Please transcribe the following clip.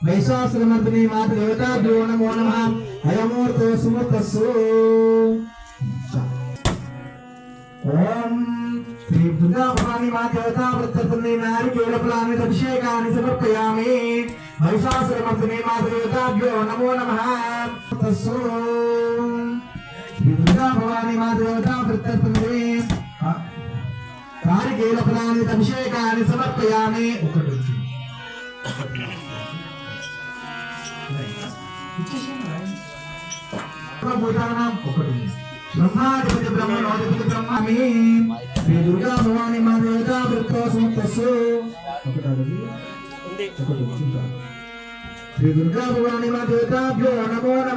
महिषासुरमर्दिनी माता देवताभ्यो नमो नमः। अयमूर्तो सुमूर्तस्सु। ओम श्री दुर्गा भवानी माता देवता वृत्तपुण्य नारिकेलफलानि अभिषेकानि समर्पयामि। महिषासुरमर्दिनी माता देवताभ्यो नमो नमः। तस्सु श्री दुर्गा भवानी माता देवता वृत्तपुण्य नारिकेलफलानि अभिषेकानि समर्पयामि। ब्रह्माधिपति ब्रह्मणोधिपति ब्रह्मामि। श्री दुर्गा भवानी माता देवता वृत्तो सुमूर्तस्सु। श्री दुर्गा भवानी माता देवताभ्यो नमो नमः।